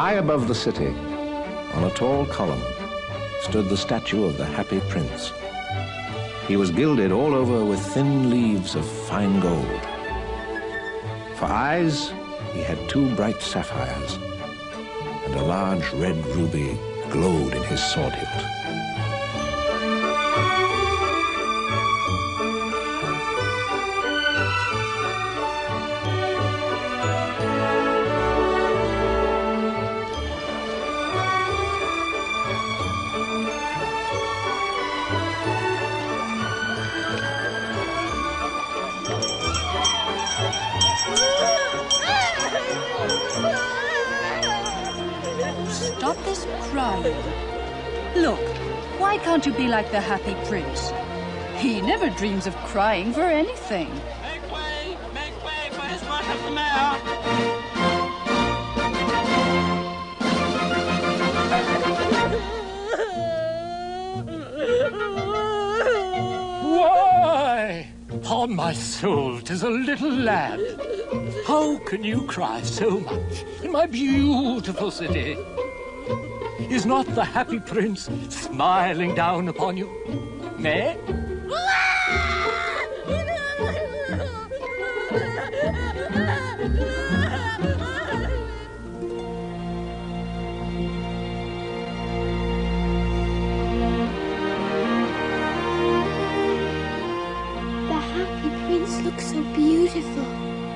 High above the city, on a tall column, stood the statue of the Happy Prince. He was gilded all over with thin leaves of fine gold. For eyes, he had 2 bright sapphires, and a large red ruby glowed in his sword hilt. Stop this crying. Look, why can't you be like the Happy Prince? He never dreams of crying for anything. Make way for his worship the mayor. Why? Upon my soul, 'tis a little lad. How can you cry so much in my beautiful city? Is not the Happy Prince smiling down upon you? Nay? The Happy Prince looks so beautiful.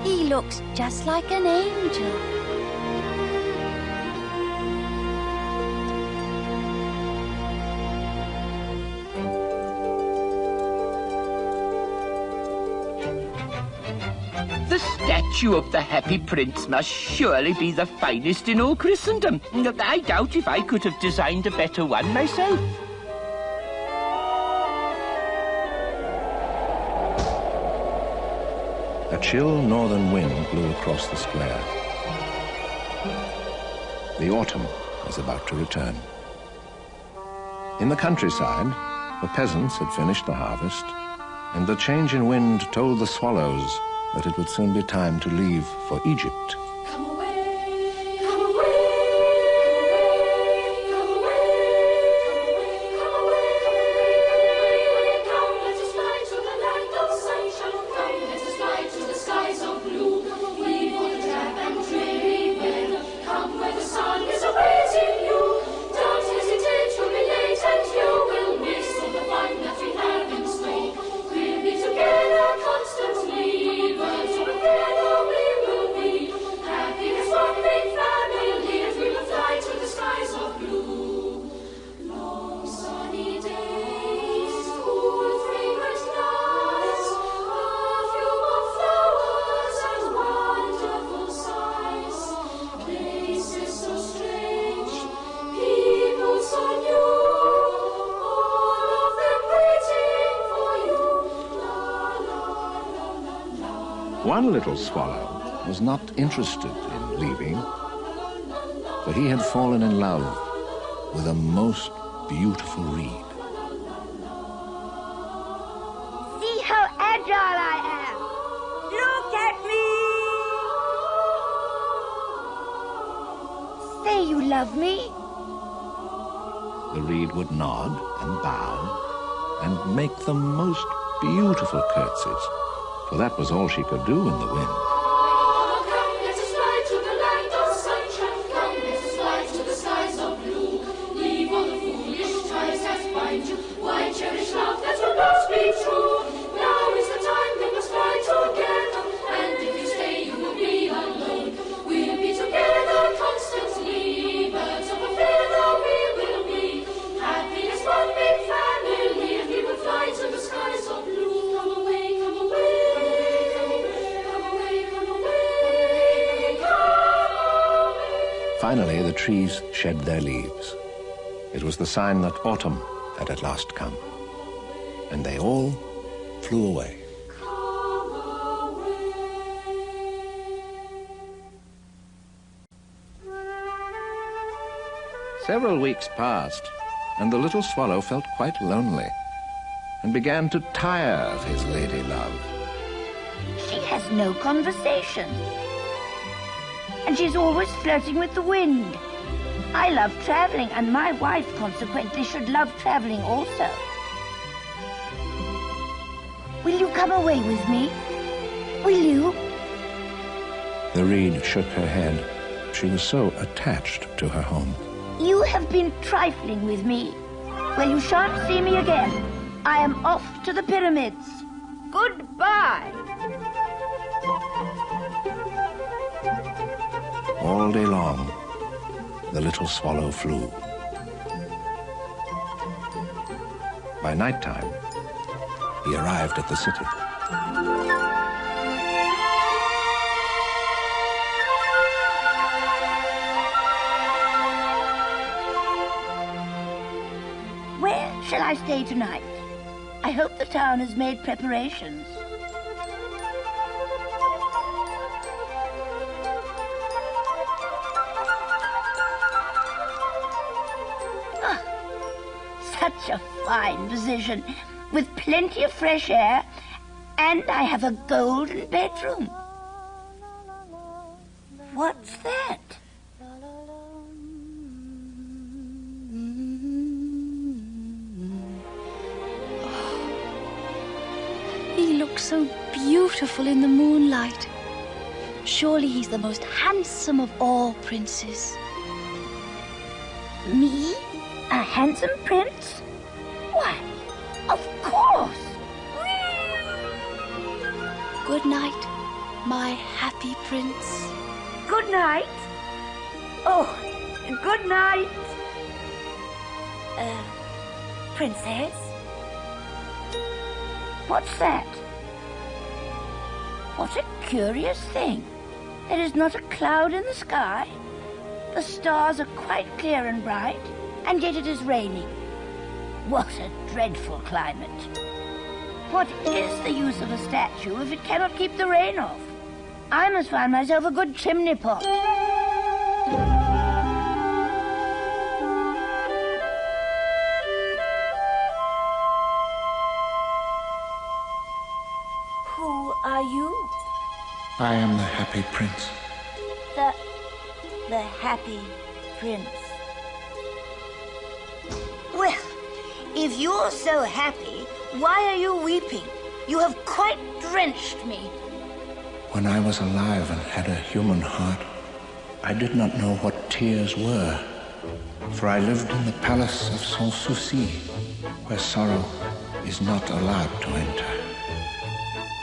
He looks just like an angel. The statue of the Happy Prince must surely be the finest in all Christendom. I doubt if I could have designed a better one myself. A chill northern wind blew across the square. The autumn was about to return. In the countryside, the peasants had finished the harvest, and the change in wind told the swallows that it would soon be time to leave for Egypt. Come away, come away, come away, come away, come, let us fly to the land of sunshine. Come, let us fly to the skies of blue. Leave all the drab and dreary weather. Come where the sun is awaiting you. Don't hesitate to be late, and you will miss all the fun that we have in store. We'll be together constantly. Together we will be happy as one big family, and we will fly to the skies of blue. Long sunny days, cool fragrant nights, perfume of flowers and wonderful sights. Places so strange, people so new, all of them waiting for you. La la la la la. One little swallow was not interested in leaving, for he had fallen in love with a most beautiful reed. See how agile I am. Look at me. Say you love me. The reed would nod and bow and make the most beautiful curtsies, for that was all she could do in the wind. Come, let us fly to the land of sunshine. Come, let us fly to the skies of blue. Leave all the foolish ties that bind you. Why cherish love that will not be true? Now is the time we must fly together. And if you stay, you will be alone. We'll be together constantly. Birds of a feather we will be. Happy as one big family, and we will fly to the skies of blue. Come away, come away. Finally, the trees shed their leaves. It was the sign that autumn had at last come, and they all flew away. Several weeks passed, and the little swallow felt quite lonely and began to tire of his lady love. She has no conversation. And she's always flirting with the wind. I love traveling, and my wife, consequently, should love traveling also. Will you come away with me? Will you? The reed shook her head. She was so attached to her home. You have been trifling with me. Well, you shan't see me again. I am off to the pyramids. Goodbye. All day long, the little swallow flew. By nighttime, he arrived at the city. Where shall I stay tonight? I hope the town has made preparations. Such a fine position, with plenty of fresh air, and I have a golden bedroom. What's that? He looks so beautiful in the moonlight. Surely he's the most handsome of all princes. Me? A handsome prince? Why, of course. Good night, my happy prince. Good night. Oh, good night. Princess? What's that? What a curious thing. There is not a cloud in the sky. The stars are quite clear and bright, and yet it is raining. What a dreadful climate. What is the use of a statue if it cannot keep the rain off? I must find myself a good chimney pot. Who are you? I am the happy prince. The happy prince. Well, if you're so happy, why are you weeping? You have quite drenched me. When I was alive and had a human heart, I did not know what tears were, for I lived in the palace of Sans Souci, where sorrow is not allowed to enter.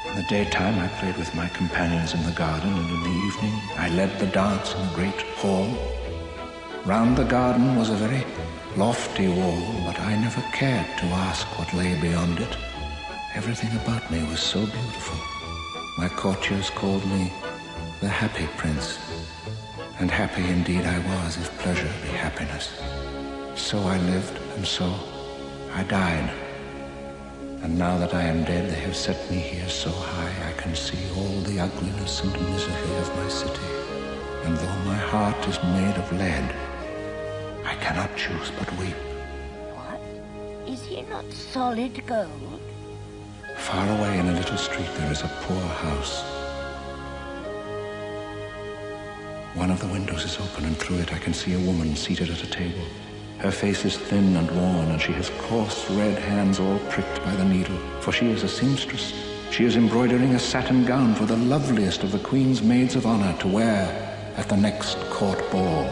In the daytime, I played with my companions in the garden, and in the evening, I led the dance in the great hall. Round the garden was a very lofty wall, but I never cared to ask what lay beyond it. Everything about me was so beautiful. My courtiers called me the happy prince, and happy indeed I was, if pleasure be happiness. So I lived, and so I died. And now that I am dead, they have set me here so high I can see all the ugliness and misery of my city. And though my heart is made of lead, I cannot choose but weep. What? Is he not solid gold? Far away in a little street there is a poor house. One of the windows is open, and through it I can see a woman seated at a table. Her face is thin and worn, and she has coarse red hands all pricked by the needle, for she is a seamstress. She is embroidering a satin gown for the loveliest of the Queen's maids of honor to wear at the next court ball.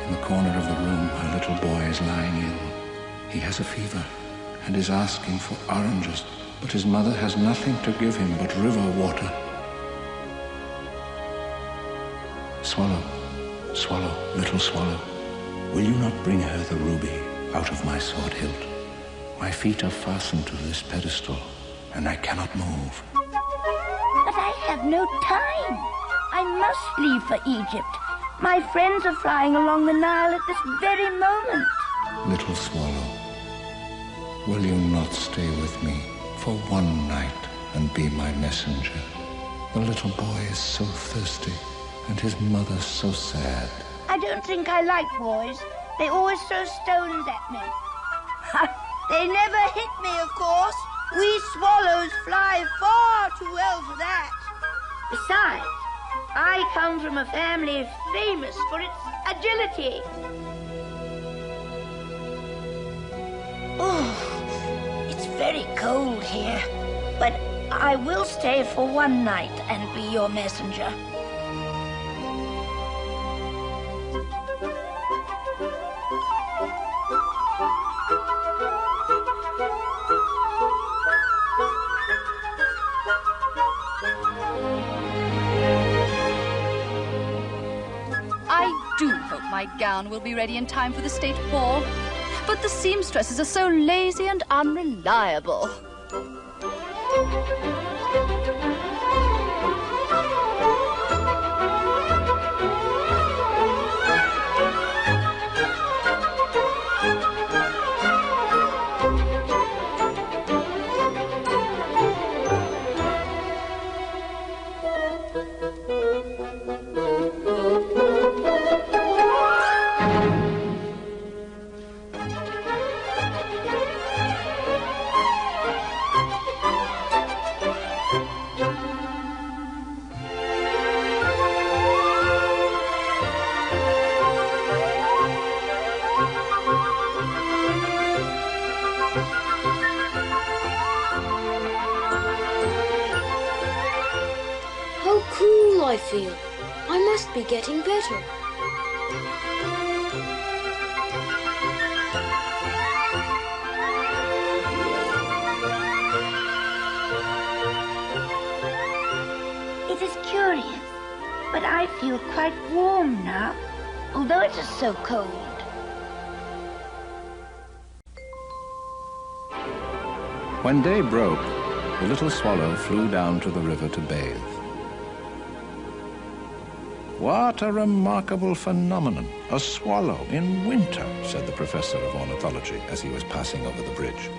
In the corner of the room, her little boy is lying ill. He has a fever and is asking for oranges, but his mother has nothing to give him but river water. Swallow, swallow, little swallow, will you not bring her the ruby out of my sword hilt? My feet are fastened to this pedestal, and I cannot move. But I have no time. I must leave for Egypt. My friends are flying along the Nile at this very moment. Little swallow, will you not stay with me for one night and be my messenger? The little boy is so thirsty, and his mother so sad. I don't think I like boys. They always throw stones at me. They never hit me, of course. We swallows fly far too well for that. Besides, I come from a family famous for its agility. Oh, it's very cold here, but I will stay for one night and be your messenger. I do hope my gown will be ready in time for the state ball. But the seamstresses are so lazy and unreliable. How cool I feel. I must be getting better. It is curious, but I feel quite warm now, although it is so cold. When day broke, the little swallow flew down to the river to bathe. What a remarkable phenomenon! A swallow in winter, said the professor of ornithology as he was passing over the bridge.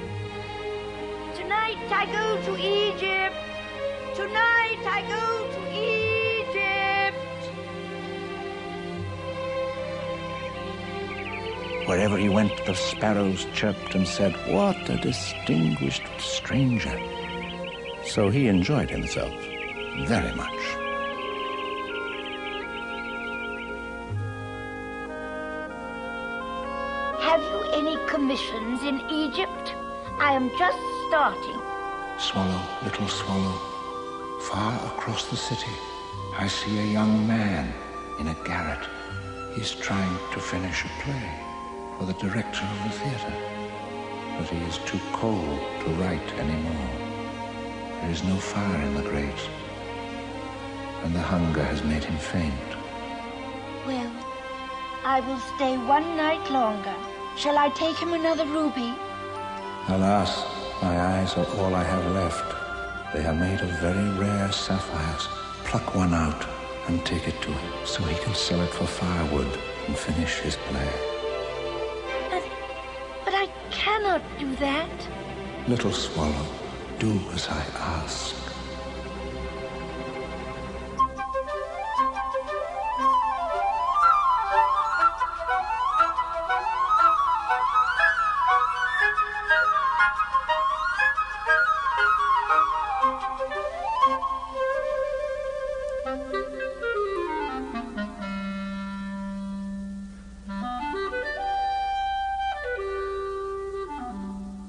Tonight I go to Egypt. Tonight I go to Egypt. Wherever he went, the sparrows chirped and said, "What a distinguished stranger." So he enjoyed himself very much. Have you any commissions in Egypt? I am just starting. Swallow, little swallow, far across the city, I see a young man in a garret. He's trying to finish a play for the director of the theater, but he is too cold to write anymore. There is no fire in the grate, and the hunger has made him faint. Well, I will stay one night longer. Shall I take him another ruby? Alas, my eyes are all I have left. They are made of very rare sapphires. Pluck one out and take it to him, so he can sell it for firewood and finish his play. But I cannot do that. Little swallow, do as I ask.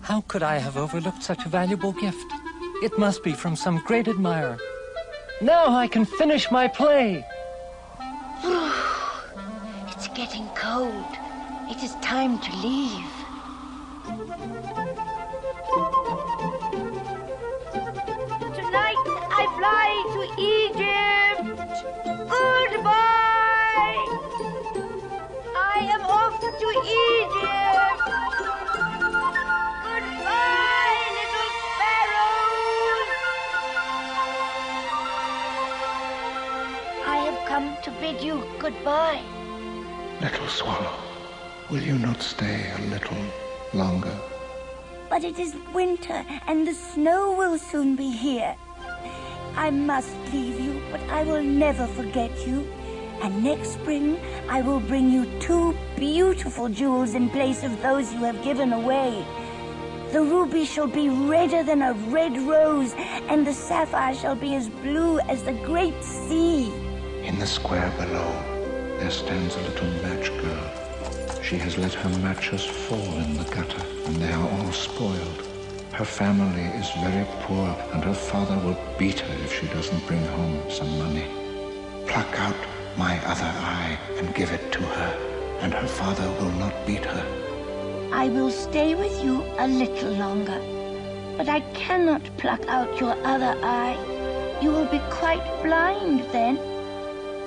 How could I have overlooked such a valuable gift? It must be from some great admirer. Now I can finish my play. It's getting cold. It is time to leave. Tonight I fly to Egypt. Goodbye. I am off to Egypt. Goodbye, little sparrows. I have come to bid you goodbye. Little swallow, will you not stay a little longer? But it is winter, and the snow will soon be here. I must leave you, but I will never forget you. And next spring, I will bring you 2 beautiful jewels in place of those you have given away. The ruby shall be redder than a red rose, and the sapphire shall be as blue as the great sea. In the square below, there stands a little match girl. She has let her matches fall in the gutter, and they are all spoiled. Her family is very poor, and her father will beat her if she doesn't bring home some money. Pluck out my other eye and give it to her, and her father will not beat her. I will stay with you a little longer, but I cannot pluck out your other eye. You will be quite blind then.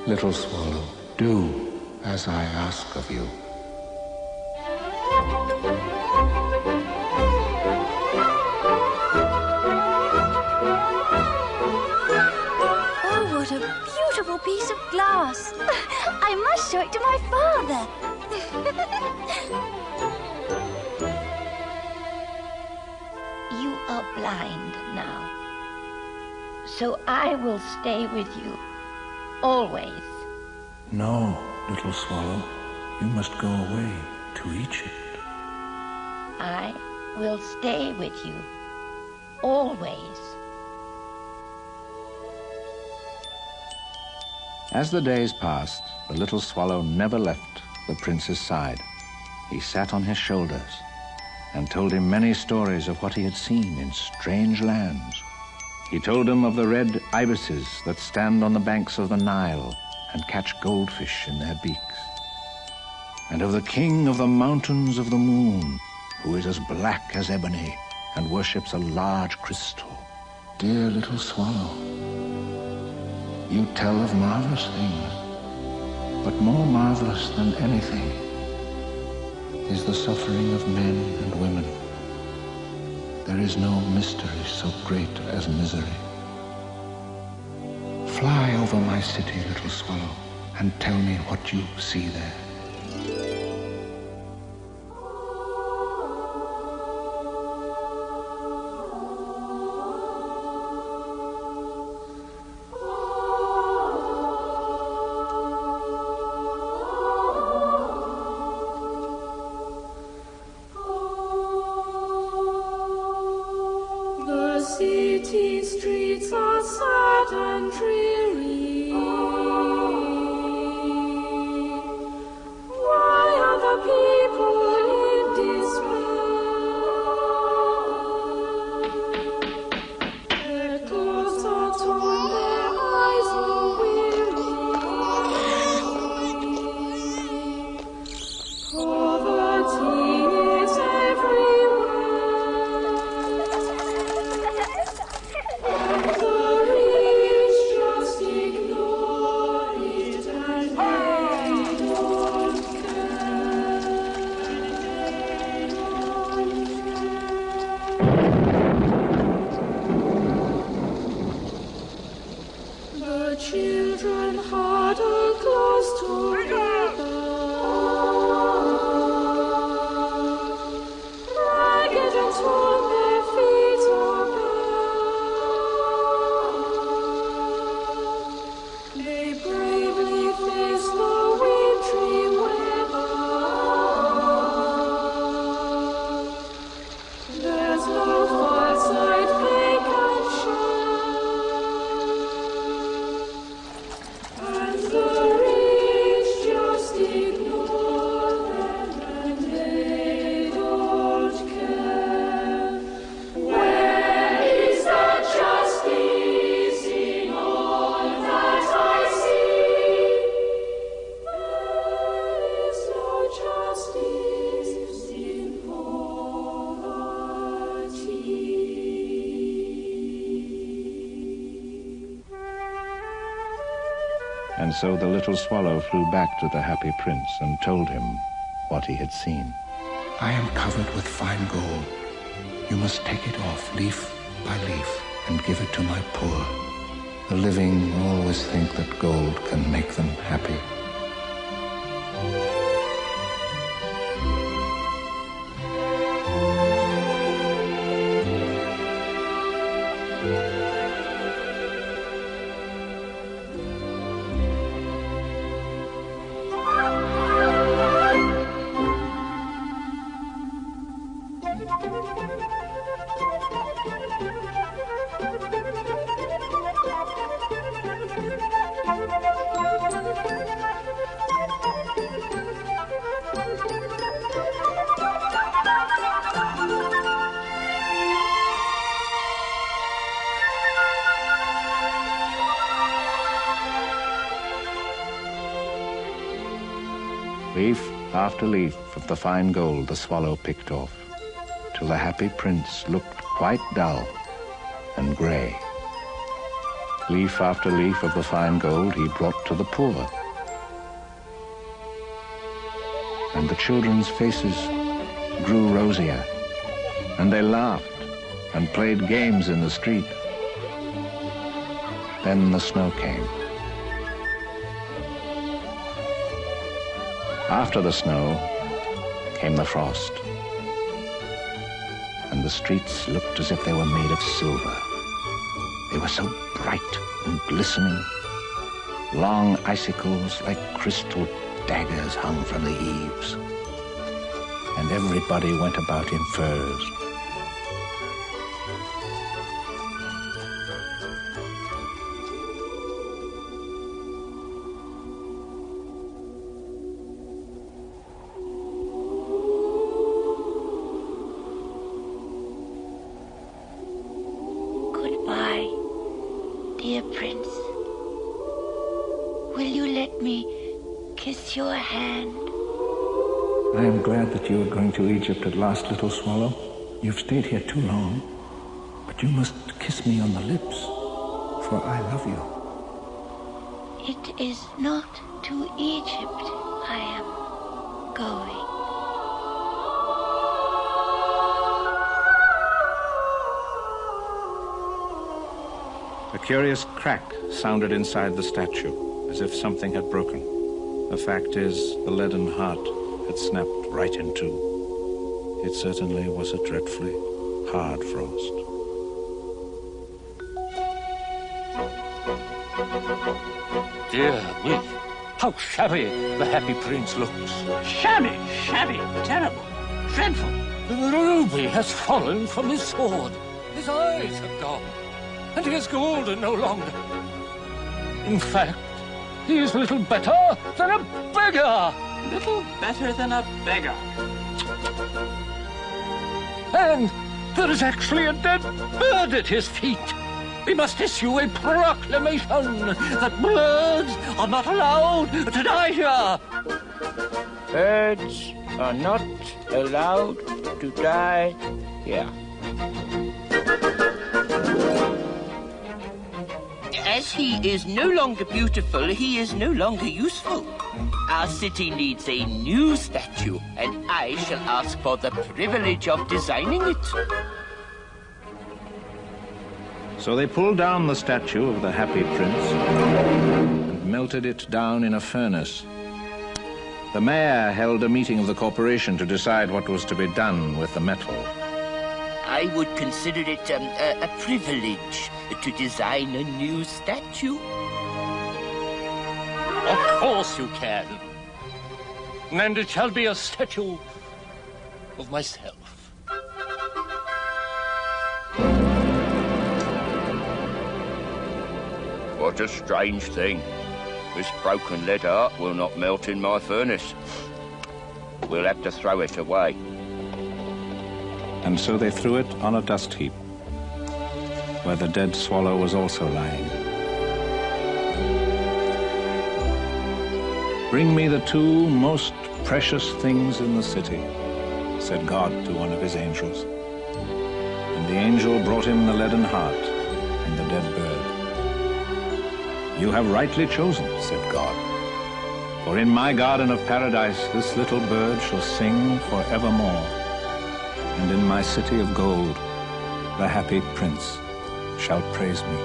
Little swallow, do as I ask of you. Oh, what a beautiful piece of glass. I must show it to my father. You are blind now, so I will stay with you, always. No, little swallow, you must go away to Egypt. I will stay with you, always. As the days passed, the little swallow never left the prince's side. He sat on his shoulders and told him many stories of what he had seen in strange lands. He told him of the red ibises that stand on the banks of the Nile and catch goldfish in their beaks, and of the king of the mountains of the moon, who is as black as ebony and worships a large crystal. Dear little swallow, you tell of marvelous things, but more marvelous than anything is the suffering of men and women. There is no mystery so great as misery. Fly over my city, little swallow, and tell me what you see there. The city streets are sad and dreary. Why are the people in despair? Their clothes are torn, their eyes are weary. Poverty is everywhere. The rich just ignore it and they don't care. The children huddle close together. Ragged and torn, their feet are bare. They bravely face the wintry weather. There's no fireside they can share, and the rich just ignore them and they don't care. Where is the justice in all that I see? There is no justice in poverty. And so the little swallow flew back to the happy prince and told him what he had seen. I am covered with fine gold. You must take it off leaf by leaf and give it to my poor. The living always think that gold can make them happy. Thank you. Leaf after leaf of the fine gold the swallow picked off, till the happy prince looked quite dull and grey. Leaf after leaf of the fine gold he brought to the poor. And the children's faces grew rosier, and they laughed and played games in the street. Then the snow came. After the snow came the frost, and the streets looked as if they were made of silver. They were so bright and glistening. Long icicles like crystal daggers hung from the eaves, and everybody went about in furs. Goodbye, dear Prince. Will you let me kiss your hand? I am glad that you are going to Egypt at last, little swallow. You've stayed here too long, but you must kiss me on the lips, for I love you. It is not to Egypt I am going. A curious crack sounded inside the statue, as if something had broken. The fact is, the leaden heart had snapped right in two. It certainly was a dreadfully hard frost. Dear me, how shabby the Happy Prince looks. Shabby, shabby, terrible, dreadful. The ruby has fallen from his sword. His eyes have gone, and he is golden no longer. In fact, he is little better than a beggar. Little better than a beggar. And there is actually a dead bird at his feet. We must issue a proclamation that birds are not allowed to die here. Birds are not allowed to die here. As he is no longer beautiful, he is no longer useful. Our city needs a new statue, and I shall ask for the privilege of designing it. So they pulled down the statue of the Happy Prince and melted it down in a furnace. The mayor held a meeting of the corporation to decide what was to be done with the metal. I would consider it a privilege to design a new statue. Of course you can. And it shall be a statue of myself. What a strange thing. This broken lead heart will not melt in my furnace. We'll have to throw it away. And so they threw it on a dust heap, where the dead swallow was also lying. "Bring me the two most precious things in the city," said God to one of his angels. And the angel brought him the leaden heart and the dead bird. "You have rightly chosen," said God. "For in my garden of paradise this little bird shall sing forevermore. And in my city of gold the Happy Prince shall praise me."